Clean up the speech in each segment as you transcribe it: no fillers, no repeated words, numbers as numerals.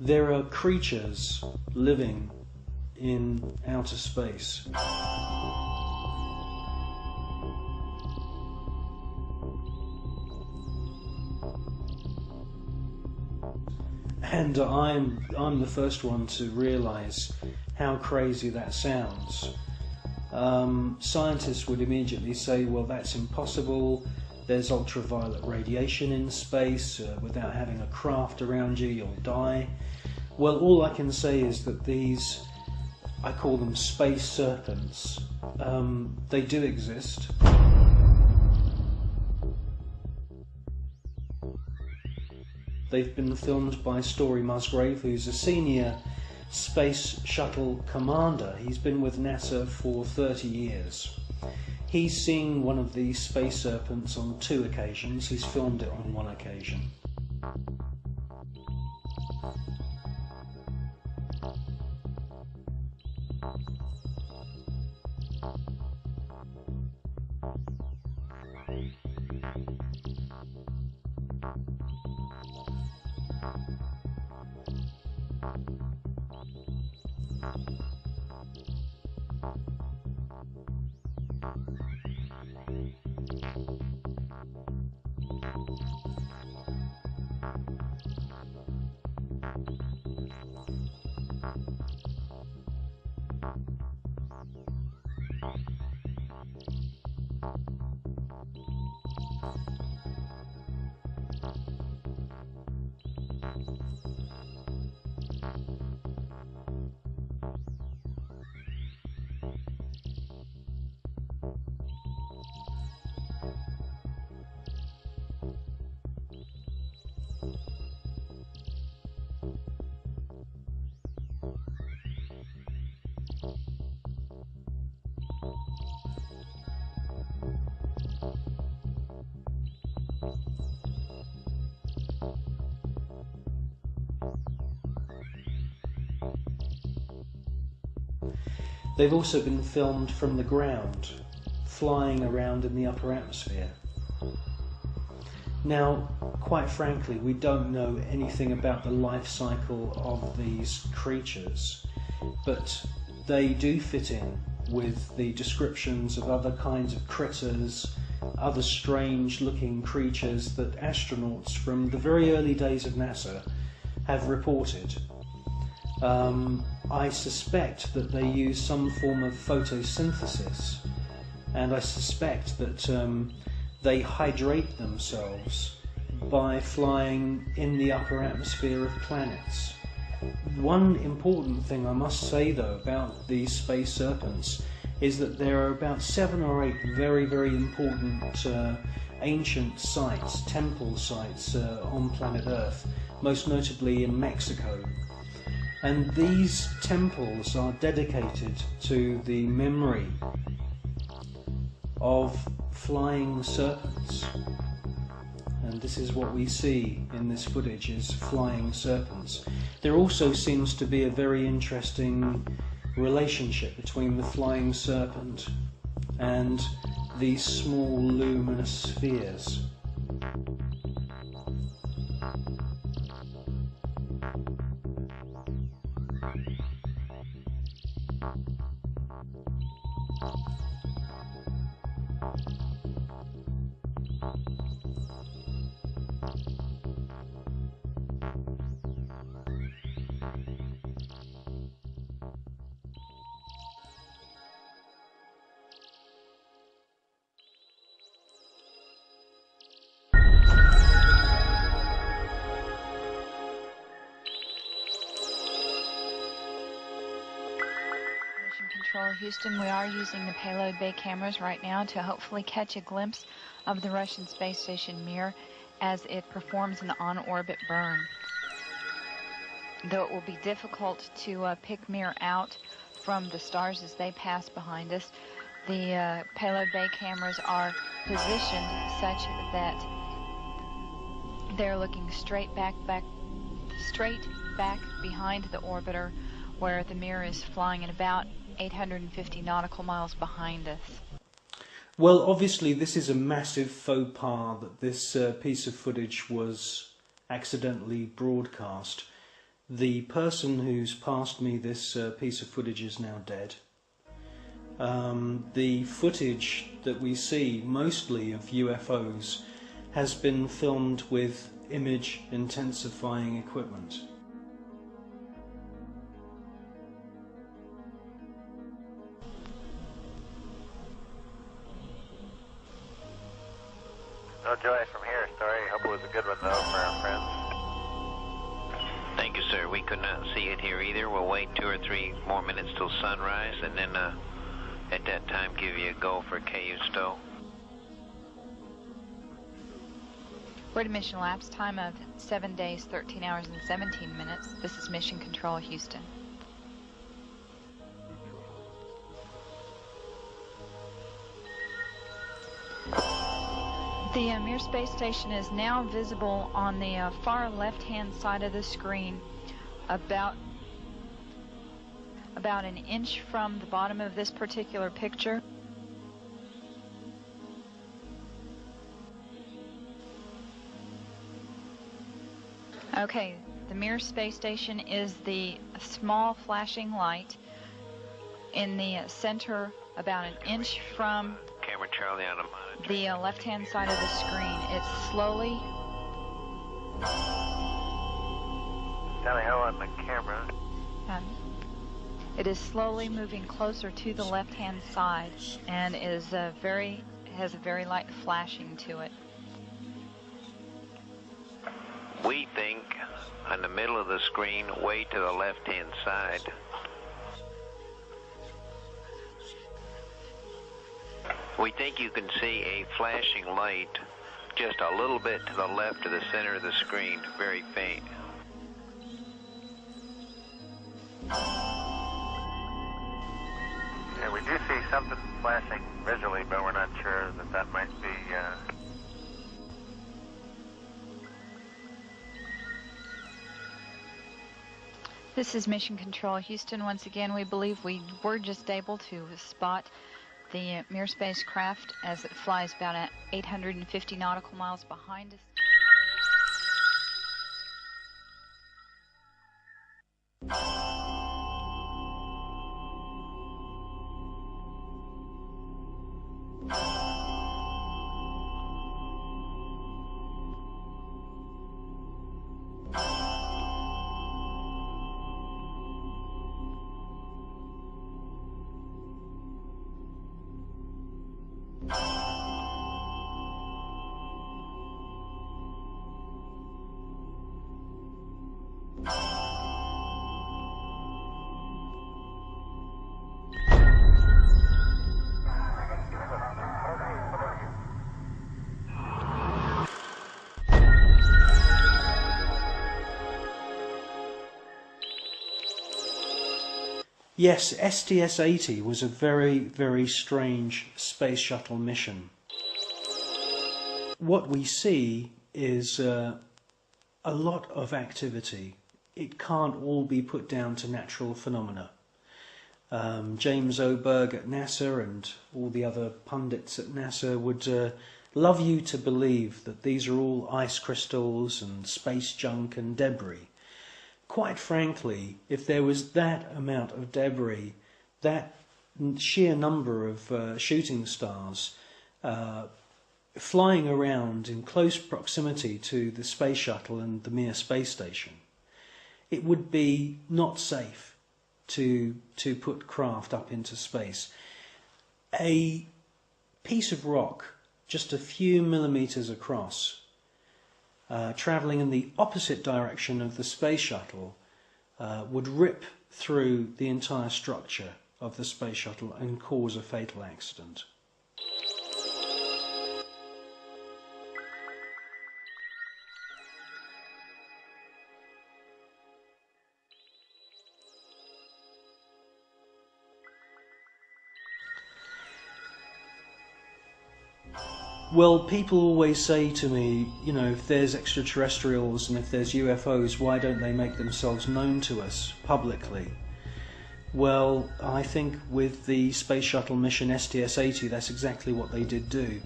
there are creatures living in outer space. And I'm the first one to realise how crazy that sounds. Scientists would immediately say, well, that's impossible. There's ultraviolet radiation in space. Without having a craft around you, you'll die. Well, all I can say is that these, I call them space serpents, they do exist. They've been filmed by Story Musgrave, who's a senior space shuttle commander. He's been with NASA for 30 years. He's seen one of these space serpents on 2 occasions. He's filmed it on 1 occasion. They've also been filmed from the ground, flying around in the upper atmosphere. Now, quite frankly, we don't know anything about the life cycle of these creatures, but they do fit in with the descriptions of other kinds of critters, other strange looking creatures that astronauts from the very early days of NASA have reported. I suspect that they use some form of photosynthesis, and I suspect that they hydrate themselves by flying in the upper atmosphere of planets. One important thing I must say though about these space serpents is that there are about 7 or 8 very, very important ancient sites, temple sites on planet Earth, most notably in Mexico. And these temples are dedicated to the memory of flying serpents. And this is what we see in this footage, is flying serpents. There also seems to be a very interesting relationship between the flying serpent and these small luminous spheres. Control Houston, we are using the payload bay cameras right now to hopefully catch a glimpse of the Russian space station Mir as it performs an on-orbit burn. Though it will be difficult to pick Mir out from the stars as they pass behind us, the payload bay cameras are positioned such that they're looking straight back behind the orbiter, where the Mir is flying at about 850 nautical miles behind us. Well, obviously this is a massive faux pas that this piece of footage was accidentally broadcast. The person who's passed me this piece of footage is now dead. The footage that we see, mostly of UFOs, has been filmed with image intensifying equipment. No joy from here, Story. Hope it was a good one, though, for our friends. Thank you, sir. We could not see it here either. We'll wait 2 or 3 more minutes till sunrise, and then at that time give you a go for KU Stowe. We're at a mission lapse time of 7 days, 13 hours, and 17 minutes. This is Mission Control, Houston. The Mir space station is now visible on the far left-hand side of the screen, about an inch from the bottom of this particular picture. Okay, the Mir space station is the small flashing light in the center, about an inch from Camera Charlie on a monitor. the left-hand side of the screen. It's slowly... Tally ho on the camera. It is slowly moving closer to the left-hand side and has a very light flashing to it. We think on the middle of the screen, way to the left-hand side. We think you can see a flashing light just a little bit to the left of the center of the screen, very faint. Yeah, we do see something flashing visually, but we're not sure that might be... This is Mission Control, Houston. Once again, we believe we were just able to spot the Mir spacecraft as it flies about at 850 nautical miles behind us. Yes, STS-80 was a very, very strange space shuttle mission. What we see is a lot of activity. It can't all be put down to natural phenomena. James Oberg at NASA and all the other pundits at NASA would love you to believe that these are all ice crystals and space junk and debris. Quite frankly, if there was that amount of debris, that sheer number of shooting stars flying around in close proximity to the space shuttle and the Mir space station, it would be not safe to put craft up into space. A piece of rock just a few millimeters across, travelling in the opposite direction of the space shuttle, would rip through the entire structure of the space shuttle and cause a fatal accident. Well, people always say to me, you know, if there's extraterrestrials and if there's UFOs, why don't they make themselves known to us publicly? Well, I think with the space shuttle mission STS-80, that's exactly what they did do.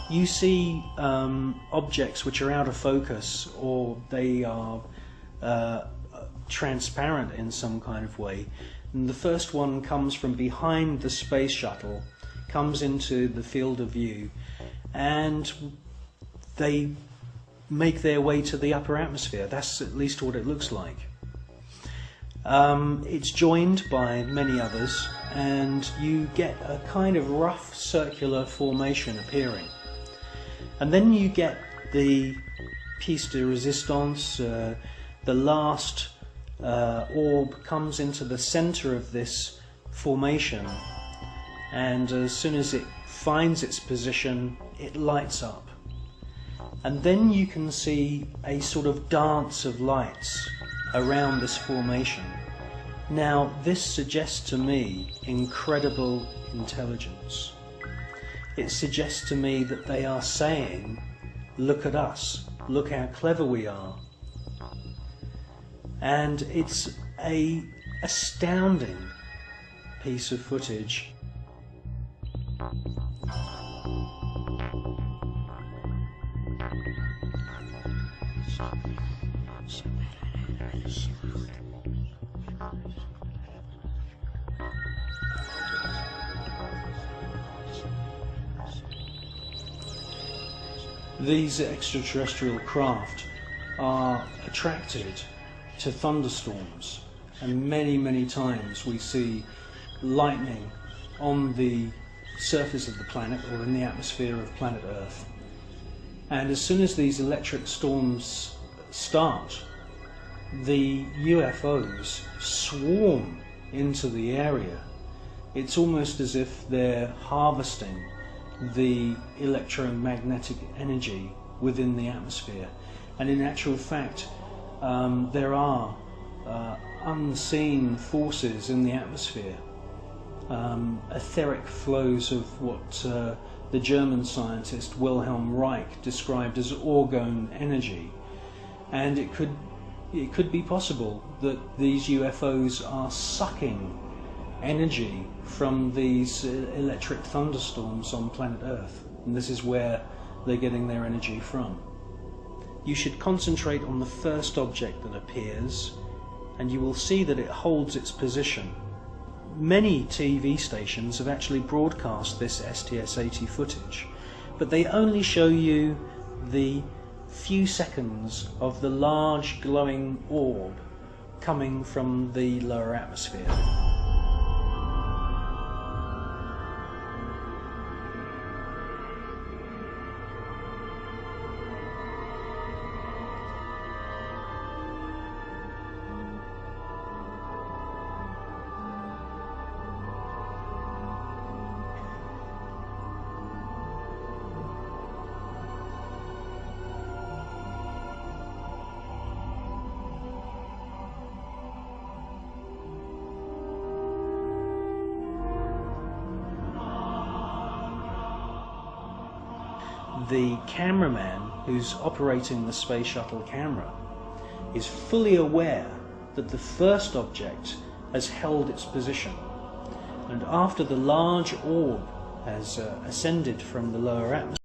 You see objects which are out of focus, or they are transparent in some kind of way. And the first one comes from behind the space shuttle, comes into the field of view, and they make their way to the upper atmosphere. That's at least what it looks like. It's joined by many others, and you get a kind of rough circular formation appearing. And then you get the piece de resistance. The last orb comes into the center of this formation, and as soon as it finds its position, it lights up. And then you can see a sort of dance of lights around this formation. Now, this suggests to me incredible intelligence. It suggests to me that they are saying, look at us, look how clever we are. And it's an astounding piece of footage. These extraterrestrial craft are attracted to thunderstorms, and many times we see lightning on the surface of the planet or in the atmosphere of planet Earth. And as soon as these electric storms start, the UFOs swarm into the area. It's almost as if they're harvesting the electromagnetic energy within the atmosphere. And in actual fact, there are unseen forces in the atmosphere, etheric flows of what the German scientist Wilhelm Reich described as orgone energy. And it could be possible that these UFOs are sucking energy from these electric thunderstorms on planet Earth, and this is where they're getting their energy from. You should concentrate on the first object that appears, and you will see that it holds its position. Many TV stations have actually broadcast this STS-80 footage, but they only show you the few seconds of the large glowing orb coming from the lower atmosphere. The cameraman who's operating the space shuttle camera is fully aware that the first object has held its position, and after the large orb has ascended from the lower atmosphere,